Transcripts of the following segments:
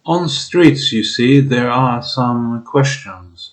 On streets, you see, there are some questions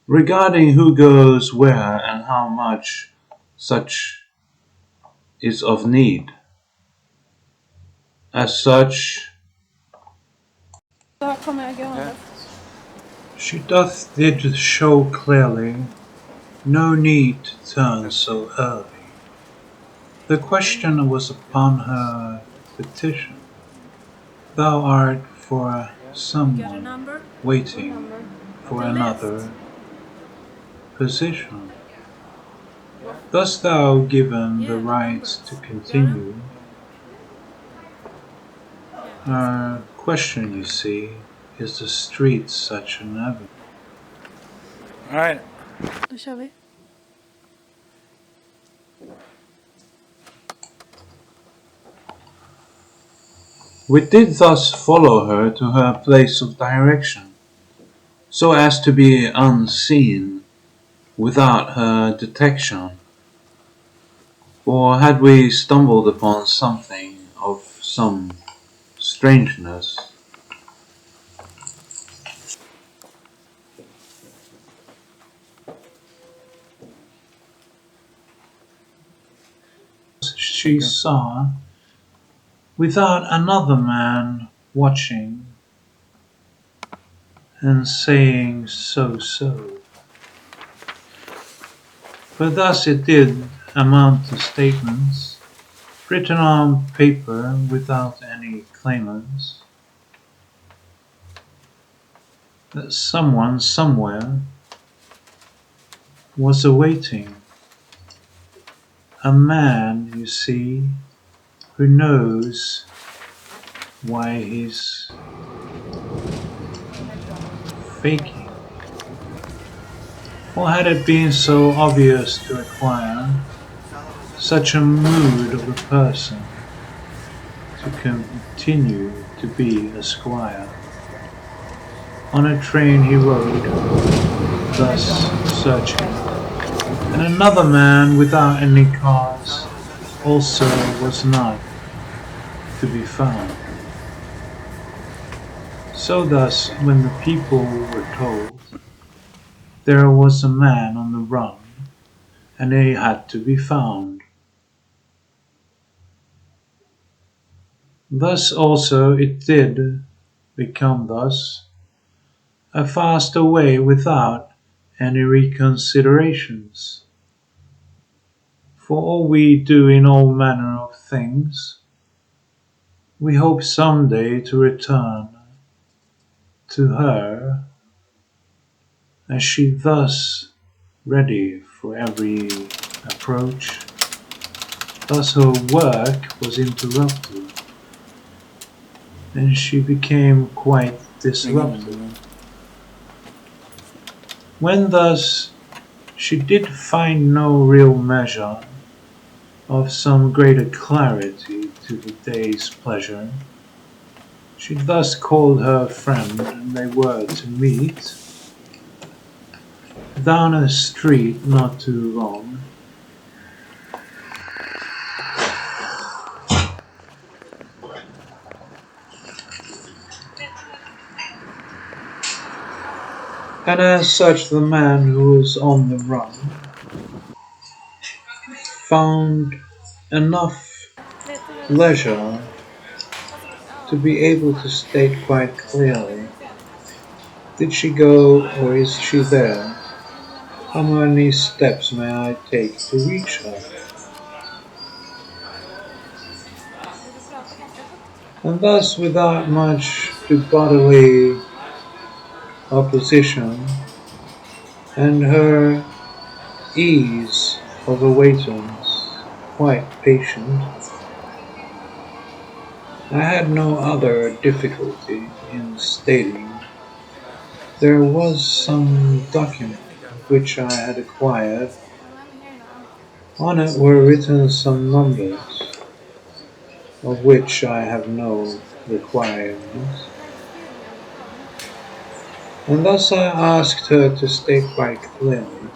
regarding who goes where and how much such is of need. As such, she doth did show clearly no need to turn so early. The question was upon her petition. Thou art for someone waiting for another position. Thus thou given the right to continue. Our question, you see, is the street such an avenue? Alright. Då kör vi. We did thus follow her to her place of direction, so as to be unseen without her detection. For had we stumbled upon something of some strangeness, she saw, without another man watching and saying so. For thus it did amount to statements written on paper without any claimants, that someone somewhere was awaiting. A man, you see, who knows why he's faking. Or had it been so obvious to acquire such a mood of a person to continue to be a squire? On a train he rode, thus searching, and another man without any cause also was not to be found. So thus, when the people were told there was a man on the run, and he had to be found, thus also it did become thus a faster way without any reconsiderations. For all we do in all manner of things, we hope some day to return to her, as she thus ready for every approach. Thus her work was interrupted, and she became quite disrupted. When thus she did find no real measure of some greater clarity to the day's pleasure, she thus called her friend, and they were to meet down a street not too long. And as such the man who was on the run found enough leisure to be able to state quite clearly, did she go or is she there? How many steps may I take to reach her? And thus without much to bodily opposition, and her ease of awaitance quite patient, I had no other difficulty in stating there was some document which I had acquired. On it were written some numbers, of which I have no requirements. And thus I asked her to state quite clearly,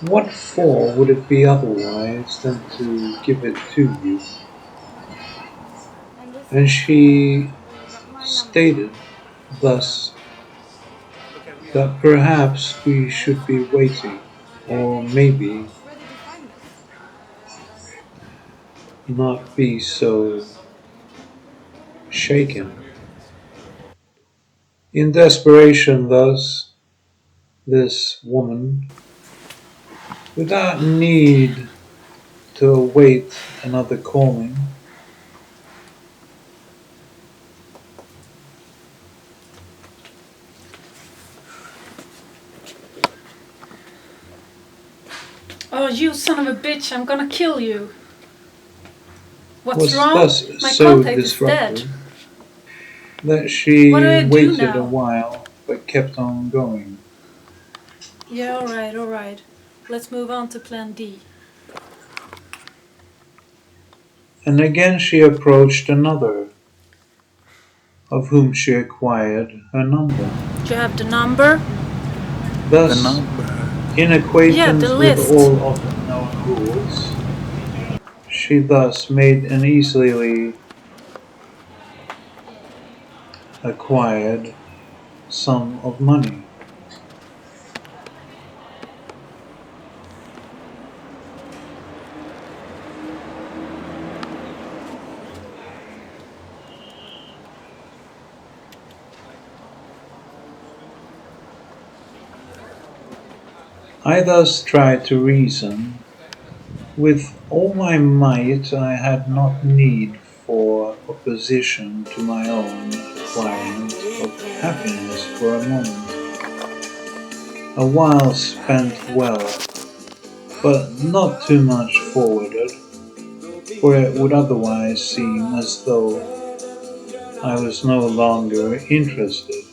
what for would it be otherwise than to give it to you? And she stated thus that perhaps we should be waiting, or maybe not be so shaken. In desperation, thus, this woman, without need to await another calling, Oh, you son of a bitch, I'm gonna kill you. What's was wrong? thus My so contact is dead. disrupted that she What do I do waited now? a while but kept on going. Yeah, alright. Let's move on to plan D. And again she approached another, of whom she acquired her number. Do you have the number? The Thus, number. in Yeah, acquaintance the with list. all of the known rules, she thus made an easily acquired sum of money. I thus tried to reason. With all my might I had not need for opposition to my own acquirement of happiness for a moment. A while spent well, but not too much forwarded, for it would otherwise seem as though I was no longer interested.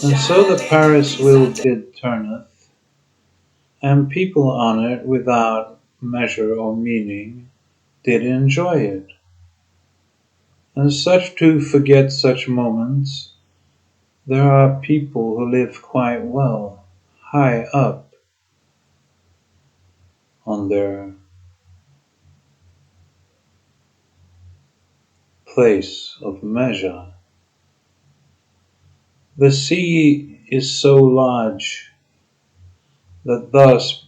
And so the Paris wheel did turneth, and people on it without measure or meaning did enjoy it. And such to forget such moments, there are people who live quite well, high up on their place of measure. The sea is so large that thus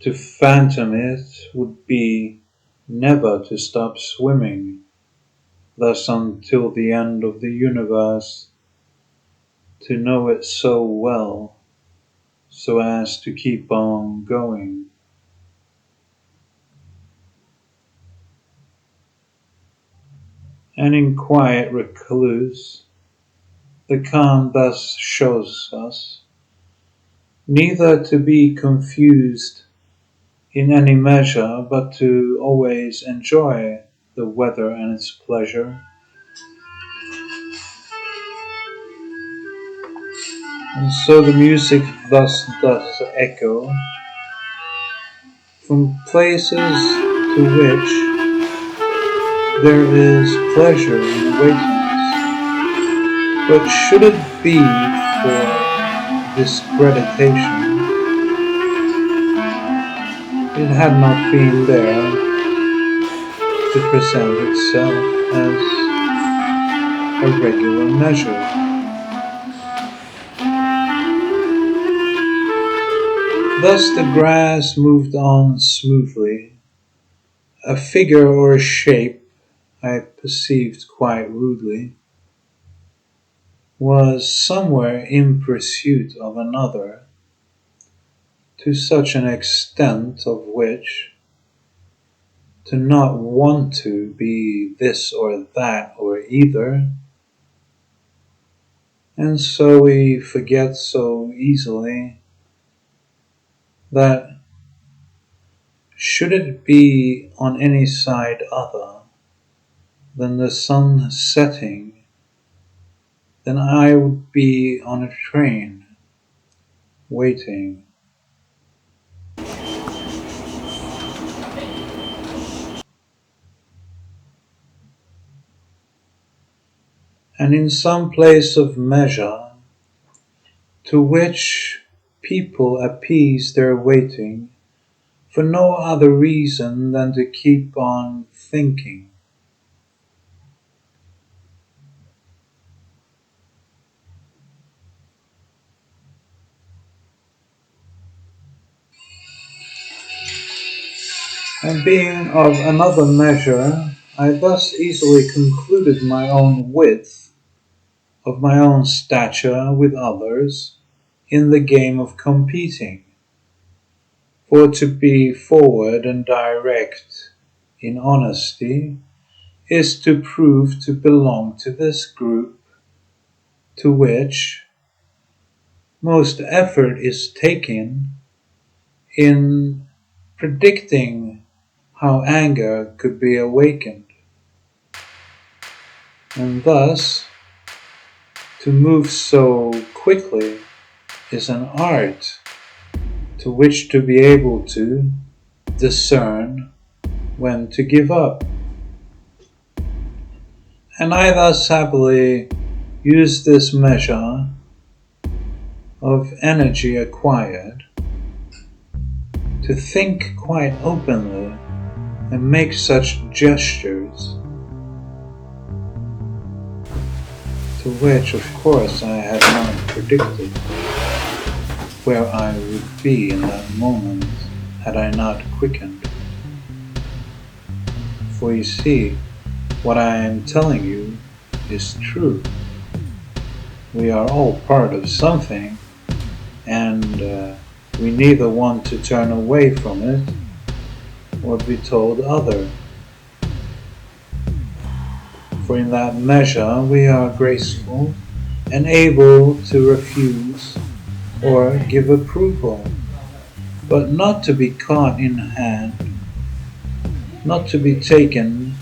to fathom it would be never to stop swimming, thus until the end of the universe, to know it so well, so as to keep on going. And in quiet recluse, the calm thus shows us, neither to be confused in any measure, but to always enjoy the weather and its pleasure. And so the music thus does echo from places to which there is pleasure in awakeness. But should it be for discreditation, it had not been there to present itself as a regular measure. Thus the grass moved on smoothly. A figure or a shape, I perceived quite rudely, was somewhere in pursuit of another, to such an extent of which to not want to be this or that or either, and so we forget so easily that should it be on any side other than the sun setting, then I would be on a train, waiting. And in some place of measure to which people appease their waiting for no other reason than to keep on thinking. And being of another measure, I thus easily concluded my own width of my own stature with others in the game of competing. For to be forward and direct in honesty is to prove to belong to this group to which most effort is taken in predicting how anger could be awakened, and thus to move so quickly is an art to which to be able to discern when to give up. And I thus happily use this measure of energy acquired to think quite openly and make such gestures, to which of course I had not predicted where I would be in that moment had I not quickened. For you see, what I am telling you is true. We are all part of something, and we neither want to turn away from it or be told other. For in that measure we are graceful and able to refuse or give approval, but not to be caught in hand, not to be taken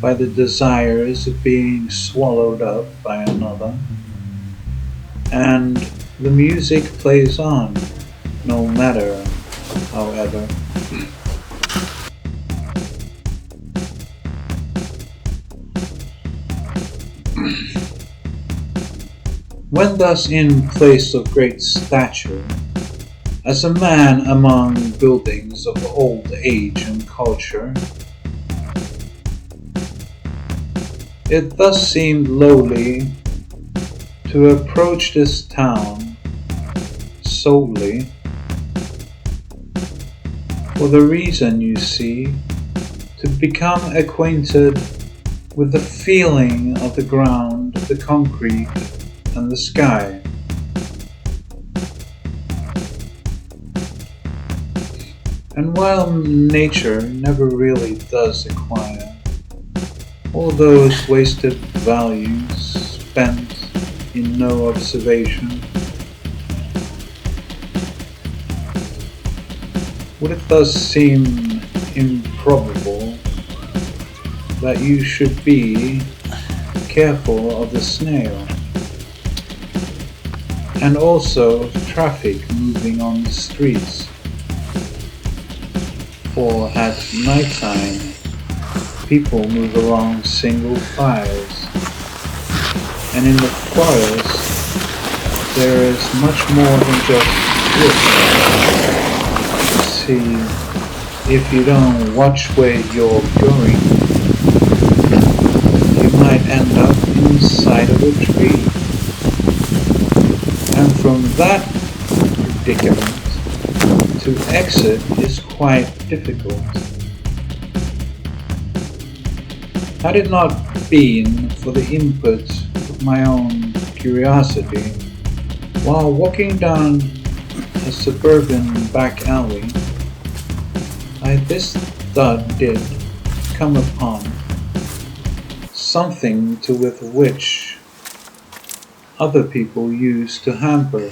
by the desires of being swallowed up by another. And the music plays on, no matter, however. When thus in place of great stature, as a man among buildings of old age and culture, it thus seemed lowly to approach this town solely for the reason, you see, to become acquainted with the feeling of the ground, the concrete, and the sky. And while nature never really does acquire all those wasted values spent in no observation, would it thus seem improbable that you should be careful of the snail, and also of traffic moving on the streets? For at night time, people move along single files, and in the forest there is much more than just wood. See, if you don't watch where you're going, you might end up inside of a tree. And from that predicament to exit is quite difficult. Had it not been for the input of my own curiosity, while walking down a suburban back alley, I this did come upon something to with which other people used to hamper,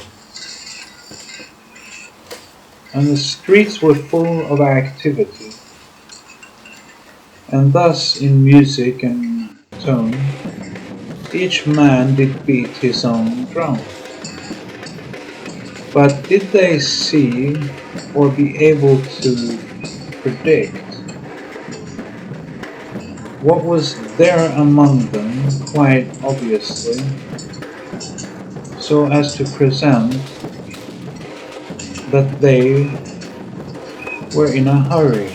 and the streets were full of activity, and thus in music and tone each man did beat his own drum. But did they see or be able to predict what was there among them quite obviously, so as to present that they were in a hurry.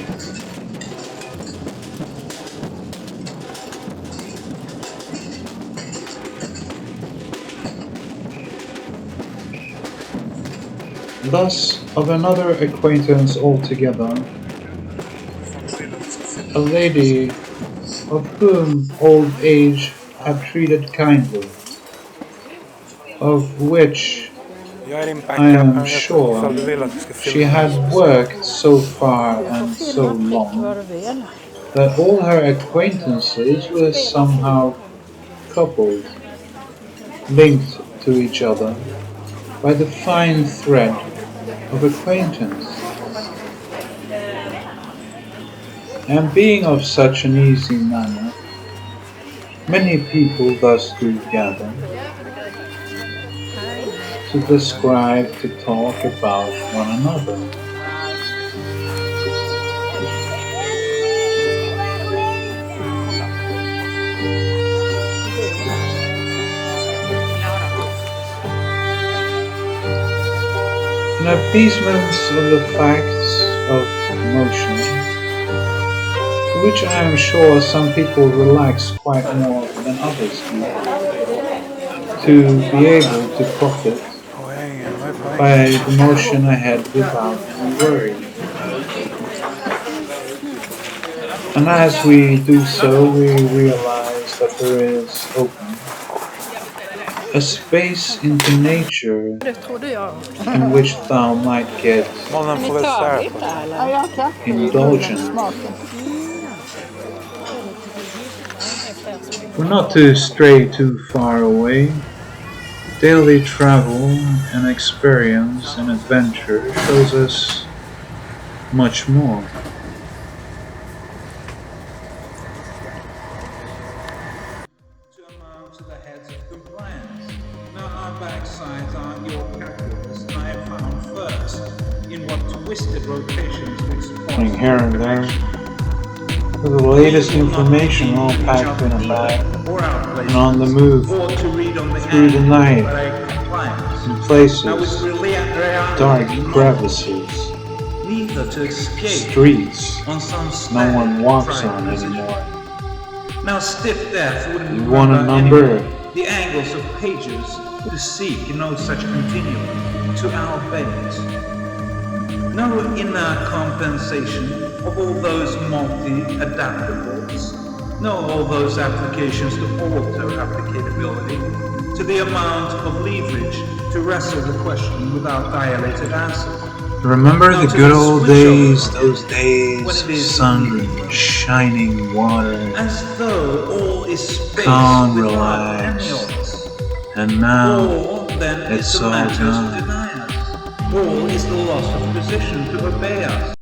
Thus, of another acquaintance altogether, a lady of whom old age had treated kindly, of which I am sure she had worked so far and so long that all her acquaintances were somehow coupled, linked to each other by the fine thread of acquaintance. And being of such an easy manner, many people thus do gather, to describe, to talk about one another. In appeasement of the facts of motion, which I am sure some people relax quite more than others do, to be able to profit by the motion ahead without any worry. And as we do so, we realize that there is open a space into nature in which thou might get indulgent. We're not to stray too far away. Daily travel and experience and adventure shows us much more. To amount to the heads of compliance. Now our backsides aren't your calculus, I have found first in what twisted rotations which point here and there. With the latest information all packed in a bag and on the move through the night in places, dark crevices, streets no one walks on anymore. Now stiff death wouldn't You want a number? the angles of pages to seek no such continuum to our bait. No inner compensation of all those multi-adaptables, no all those applications to alter applicability to the amount of leverage to wrestle the question without dilated answers. Remember the good old days, those days, sun, shining water, As though all is space calm, without relaxed, any of us. and now All then it's is the all matter to gone. deny us. All is the loss of position to obey us.